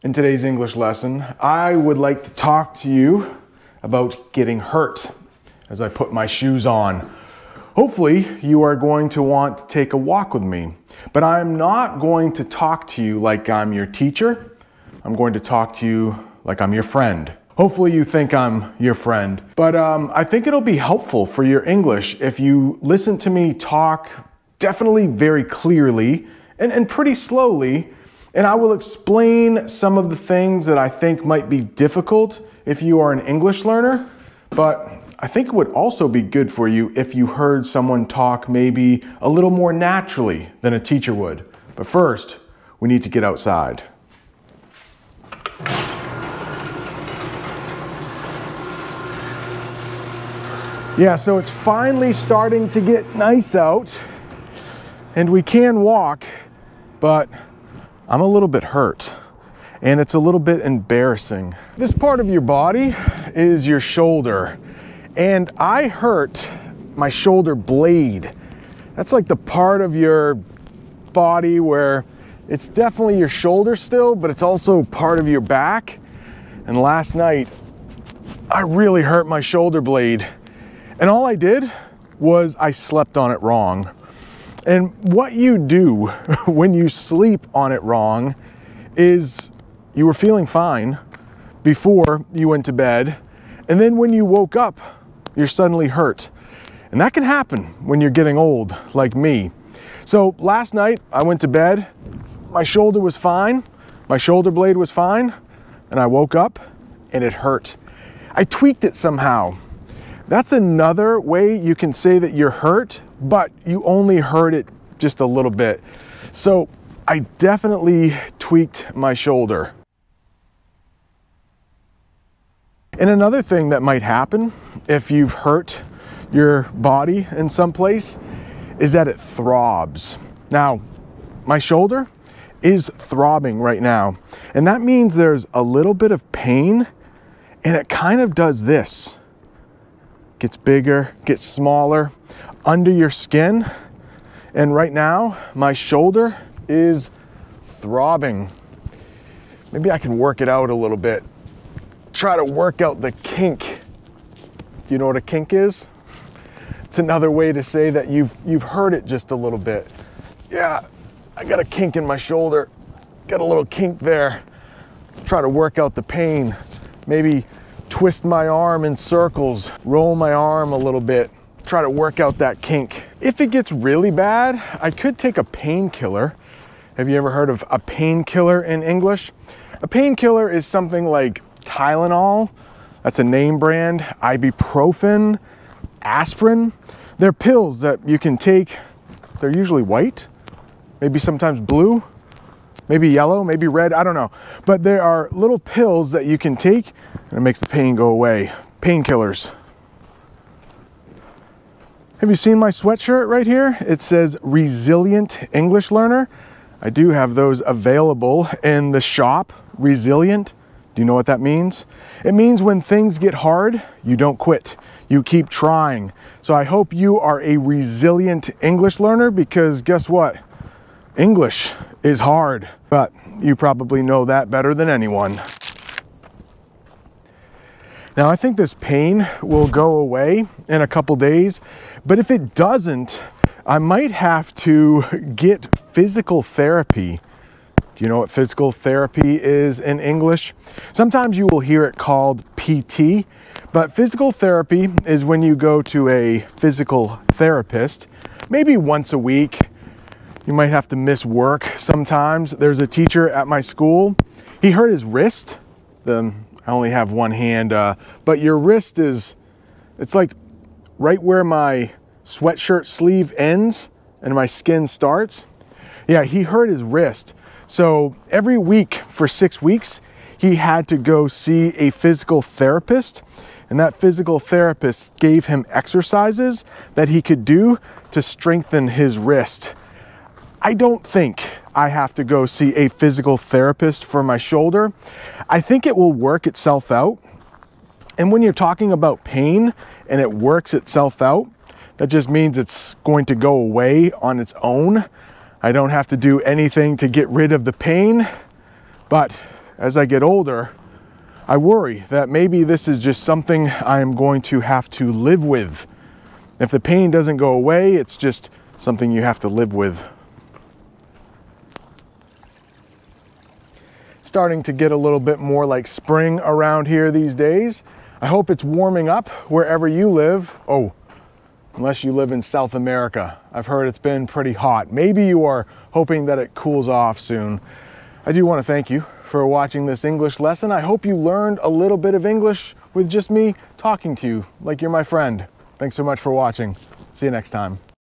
In today's English lesson, I would like to talk to you about getting hurt as I put my shoes on. Hopefully, you are going to want to take a walk with me, but I'm not going to talk to you like I'm your teacher. I'm going to talk to you like I'm your friend. Hopefully you think I'm your friend, but I think it'll be helpful for your English if you listen to me talk definitely very clearly and pretty slowly, and I will explain some of the things that I think might be difficult if you are an English learner, but I think it would also be good for you if you heard someone talk maybe a little more naturally than a teacher would. But first, we need to get outside. Yeah, so it's finally starting to get nice out, and we can walk, but I'm a little bit hurt, and it's a little bit embarrassing. This part of your body is your shoulder, and I hurt my shoulder blade. That's like the part of your body where it's definitely your shoulder still, but it's also part of your back. And last night, I really hurt my shoulder blade. And all I did was I slept on it wrong. And what you do when you sleep on it wrong is you were feeling fine before you went to bed, and then when you woke up, you're suddenly hurt. And that can happen when you're getting old, like me. So last night I went to bed, my shoulder was fine, my shoulder blade was fine, and I woke up and it hurt. I tweaked it somehow. That's another way you can say that you're hurt, but you only hurt it just a little bit. So I definitely tweaked my shoulder. And another thing that might happen if you've hurt your body in some place is that it throbs. Now, my shoulder is throbbing right now, and that means there's a little bit of pain, and it kind of does this. Gets bigger, gets smaller under your skin, and right now my shoulder is throbbing. Maybe I can work it out a little bit. Try to work out the kink. Do you know what a kink is? It's another way to say that you've hurt it just a little bit. Yeah, I got a kink in my shoulder. Got a little kink there. Try to work out the pain. Maybe twist my arm in circles, roll my arm a little bit, try to work out that kink. If it gets really bad, I could take a painkiller. Have you ever heard of a painkiller in English? A painkiller is something like Tylenol, that's a name brand, ibuprofen, aspirin. They're pills that you can take. They're usually white, maybe sometimes blue, maybe yellow, maybe red, I don't know. But there are little pills that you can take and it makes the pain go away. Painkillers. Have you seen my sweatshirt right here? It says Resilient English Learner. I do have those available in the shop. Resilient. Do you know what that means? It means when things get hard, you don't quit. You keep trying. So I hope you are a resilient English learner, because guess what? English is hard, but you probably know that better than anyone. Now, I think this pain will go away in a couple days, but if it doesn't, I might have to get physical therapy. Do you know what physical therapy is in English? Sometimes you will hear it called PT, but physical therapy is when you go to a physical therapist, maybe once a week. You might have to miss work sometimes. There's a teacher at my school. He hurt his wrist. I only have one hand, but your wrist it's like right where my sweatshirt sleeve ends and my skin starts. Yeah, he hurt his wrist. So every week for 6 weeks, he had to go see a physical therapist, and that physical therapist gave him exercises that he could do to strengthen his wrist. I don't think I have to go see a physical therapist for my shoulder. I think it will work itself out. And when you're talking about pain and it works itself out, that just means it's going to go away on its own. I don't have to do anything to get rid of the pain, but as I get older, I worry that maybe this is just something I'm going to have to live with. If the pain doesn't go away, it's just something you have to live with. Starting to get a little bit more like spring around here these days. I hope it's warming up wherever you live. Oh, unless you live in South America. I've heard it's been pretty hot. Maybe you are hoping that it cools off soon. I do want to thank you for watching this English lesson. I hope you learned a little bit of English with just me talking to you like you're my friend. Thanks so much for watching. See you next time.